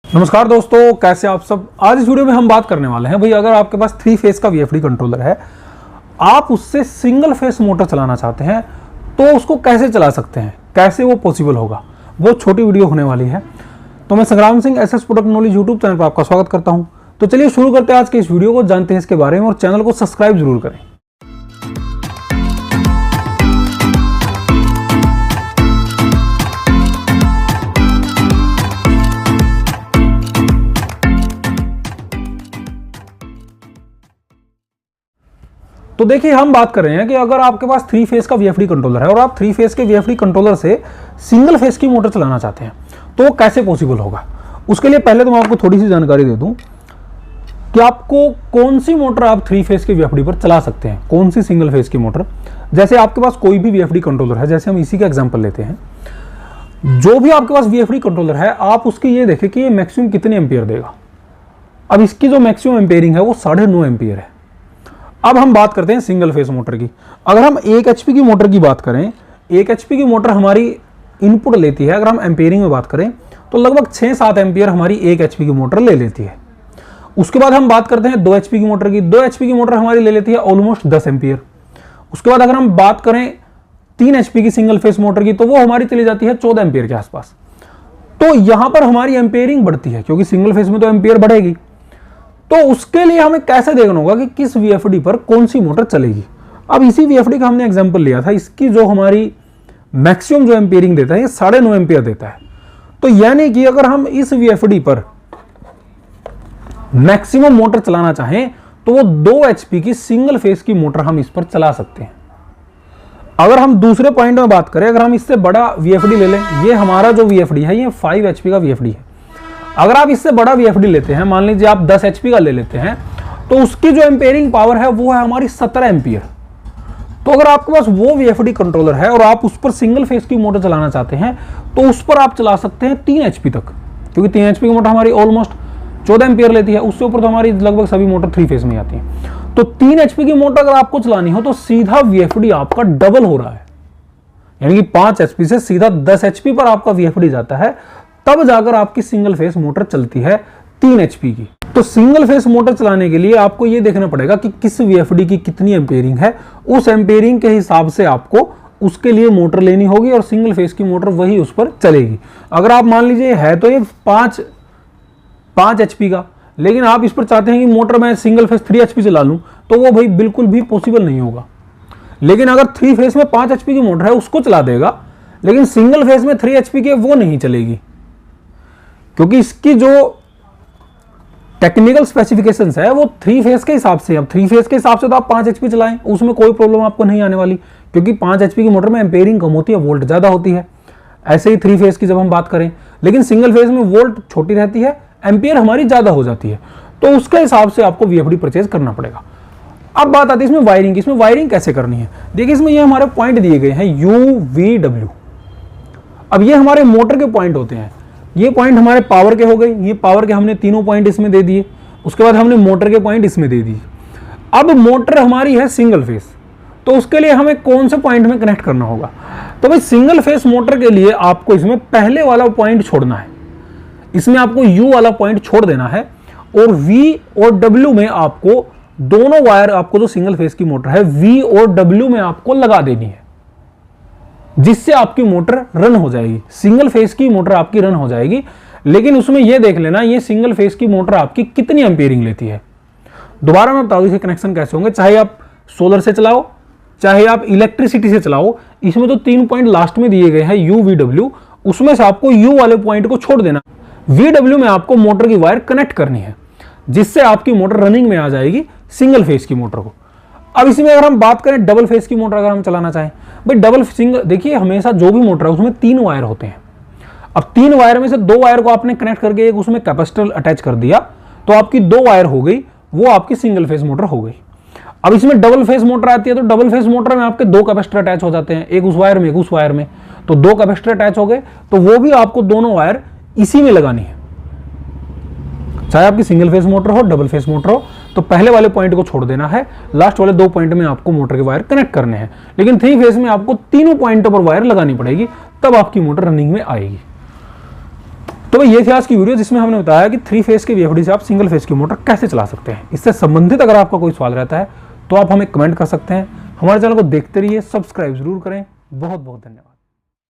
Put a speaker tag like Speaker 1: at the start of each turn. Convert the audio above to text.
Speaker 1: नमस्कार दोस्तों, कैसे आप सब। आज इस वीडियो में हम बात करने वाले हैं भाई, अगर आपके पास 3 फेस का वीएफडी कंट्रोलर है, आप उससे सिंगल फेस मोटर चलाना चाहते हैं तो उसको कैसे चला सकते हैं, कैसे वो पॉसिबल होगा, वो छोटी वीडियो होने वाली है। तो मैं संग्राम Singh SS product knowledge YouTube channel पर आपका स्वागत करता हूं। तो चलिए शुरू करते हैं आज के इस वीडियो को, जानते हैं इसके बारे में और चैनल को सब्सक्राइब जरूर करें। तो देखिए, हम बात कर रहे हैं कि अगर आपके पास 3 फेस का वीएफडी कंट्रोलर है और आप 3 फेस के वीएफडी कंट्रोलर से सिंगल फेस की मोटर चलाना चाहते हैं तो वो कैसे पॉसिबल होगा। उसके लिए पहले तो मैं आपको थोड़ी सी जानकारी दे दूं कि आपको कौन सी मोटर आप 3 फेस के वीएफडी पर चला सकते हैं, कौन सी सिंगल फेस की मोटर। जैसे आपके पास कोई भी वीएफडी कंट्रोलर है, जैसे हम इसी का एग्जाम्पल लेते हैं, जो भी आपके पास वीएफडी कंट्रोलर है, आप उसकी ये देखें कि ये मैक्सिमम कितने एम्पियर देगा। अब इसकी जो मैक्सिमम एम्पियरिंग है वो 9.5 एम्पियर है। अब हम बात करते हैं सिंगल फेस मोटर की। अगर हम 1 एचपी की मोटर की बात करें, 1 एचपी की मोटर हमारी इनपुट लेती है, अगर हम एम्पियरिंग में बात करें तो लगभग 6-7 एम्पियर हमारी 1 एचपी की मोटर ले लेती है। उसके बाद हम बात करते हैं 2 एचपी की मोटर की। 2 एचपी की मोटर हमारी ले लेती है ऑलमोस्ट 10 एम्पियर। उसके बाद अगर हम बात करें 3 एचपी की सिंगल फेस मोटर की, तो वो हमारी चली जाती है 14 एम्पियर के आसपास। तो यहां पर हमारी एम्पियरिंग बढ़ती है, क्योंकि सिंगल फेस में तो एम्पियर बढ़ेगी। तो उसके लिए हमें कैसे देखना होगा कि किस वीएफडी पर कौन सी मोटर चलेगी। अब इसी वीएफडी का हमने एग्जांपल लिया था, इसकी जो हमारी मैक्सिमम जो एम्पियरिंग देता है ये 9.5 एम्पियर देता है। तो यानी कि अगर हम इस वीएफडी पर मैक्सिमम मोटर चलाना चाहें तो वो 2 एचपी की सिंगल फेस की मोटर हम इस पर चला सकते हैं। अगर हम दूसरे पॉइंट में बात करें, अगर हम इससे बड़ा वीएफडी ले लें, ये हमारा जो वीएफडी है ये 5 एचपी का वीएफडी है। अगर आप इससे बड़ा वीएफडी लेते हैं, मान लीजिए आप 10 एचपी का ले लेते हैं, तो उसकी जो एम्पेयरिंग पावर है वो है हमारी 17 एम्पियर। तो अगर आपके पास वो वीएफडी कंट्रोलर है और आप उस पर सिंगल फेस की मोटर चलाना चाहते हैं तो उस पर आप चला सकते हैं 3 एचपी तक, क्योंकि 3 एचपी की मोटर हमारी ऑलमोस्ट 14 एम्पियर लेती है। उससे ऊपर तो हमारी लगभग सभी मोटर 3 फेस में आती है। तो 3 एचपी की मोटर अगर आपको चलानी हो तो सीधा वीएफडी आपका डबल हो रहा है, यानी कि 5 एचपी से सीधा 10 एचपी पर आपका वीएफडी जाता है, तब जाकर आपकी सिंगल फेस मोटर चलती है 3 एचपी की। तो सिंगल फेस मोटर चलाने के लिए आपको यह देखना पड़ेगा कि किस वीएफडी की कितनी एम्पेयरिंग है। उस एम्पेयरिंग के हिसाब से आपको उसके लिए मोटर लेनी होगी और सिंगल फेस की मोटर वही उस पर चलेगी। अगर आप मान लीजिए है तो ये 5 एचपी का, लेकिन आप इस पर चाहते हैं कि मोटर मैं सिंगल फेस 3 एचपी चला लूं, तो वो भाई बिल्कुल भी पॉसिबल नहीं होगा। लेकिन अगर 3 फेस में 5 एचपी की मोटर है उसको चला देगा, लेकिन सिंगल फेस में 3 एचपी की वो नहीं चलेगी, क्योंकि इसकी जो टेक्निकल स्पेसिफिकेशंस है वो 3 फेस के हिसाब से। अब 3 फेस के हिसाब से तो आप 5 एचपी चलाएं, उसमें कोई प्रॉब्लम आपको नहीं आने वाली, क्योंकि 5 एचपी की मोटर में एम्पेयरिंग कम होती है, वोल्ट ज्यादा होती है। ऐसे ही 3 फेस की जब हम बात करें, लेकिन सिंगल फेस में वोल्ट छोटी रहती है, एम्पियर हमारी ज्यादा हो जाती है। तो उसके हिसाब से आपको वीएफडी परचेज करना पड़ेगा। अब बात आती है इसमें वायरिंग की। इसमें वायरिंग कैसे करनी है, देखिए इसमें ये हमारे पॉइंट दिए गए हैं UVW। अब ये हमारे मोटर के पॉइंट होते हैं, ये पॉइंट हमारे पावर के हो गए, ये पावर के हमने तीनों पॉइंट इसमें दे दिए। उसके बाद हमने मोटर के पॉइंट इसमें दे दिए। अब मोटर हमारी है सिंगल फेस, तो उसके लिए हमें कौन से पॉइंट में कनेक्ट करना होगा। तो भाई सिंगल फेस मोटर के लिए आपको इसमें पहले वाला पॉइंट छोड़ना है, इसमें आपको U वाला पॉइंट छोड़ देना है, और V और W में आपको दोनों वायर, आपको जो सिंगल फेस की मोटर है V और W में आपको लगा देनी है, जिससे आपकी मोटर रन हो जाएगी। सिंगल फेस की मोटर आपकी रन हो जाएगी। लेकिन उसमें यह देख लेना ये सिंगल फेस की मोटर आपकी कितनी एम्पेयरिंग लेती है। दोबारा मैं बता दूं इसके कनेक्शन कैसे होंगे। चाहे आप सोलर से चलाओ, चाहे आप इलेक्ट्रिसिटी से चलाओ, इसमें तो 3 पॉइंट लास्ट में दिए गए हैं UVW, उसमें से आपको U वाले पॉइंट को छोड़ देना। VW में आपको मोटर की वायर कनेक्ट करनी है, जिससे आपकी मोटर रनिंग में आ जाएगी सिंगल फेस की मोटर को। अब इसमें अगर हम बात करें डबल फेस की मोटर अगर हम चलाना चाहें, भाई डबल सिंगल, देखिए हमेशा जो भी मोटर है उसमें 3 वायर होते हैं। अब 3 वायर में से 2 वायर को आपने कनेक्ट करके एक उसमें कैपेसिटर अटैच कर दिया, तो आपकी 2 वायर हो गई, वो आपकी सिंगल फेस मोटर हो गई। अब इसमें डबल फेस मोटर आती है, तो डबल फेस मोटर में आपके 2 कैपेसिटर अटैच हो जाते हैं, एक उस वायर में एक उस वायर में, तो 2 कैपेसिटर अटैच हो गए, तो वो भी आपको दोनों वायर इसी में लगानी है। चाहे आपकी सिंगल फेस मोटर हो, डबल फेस मोटर हो, तो पहले वाले पॉइंट को छोड़ देना है, लास्ट वाले 2 पॉइंट में आपको मोटर के वायर कनेक्ट करने हैं। लेकिन 3 फेस में आपको तीनों पॉइंटों पर वायर लगानी पड़ेगी, तब आपकी मोटर रनिंग में आएगी। तो ये थी आज की वीडियो जिसमें हमने बताया कि 3 फेज के VFD से आप सिंगल फेज की मोटर कैसे चला सकते हैं। इससे संबंधित अगर आपका कोई सवाल रहता है तो आप हमें कमेंट कर सकते हैं। हमारे चैनल को देखते रहिए, सब्सक्राइब जरूर करें। बहुत बहुत धन्यवाद।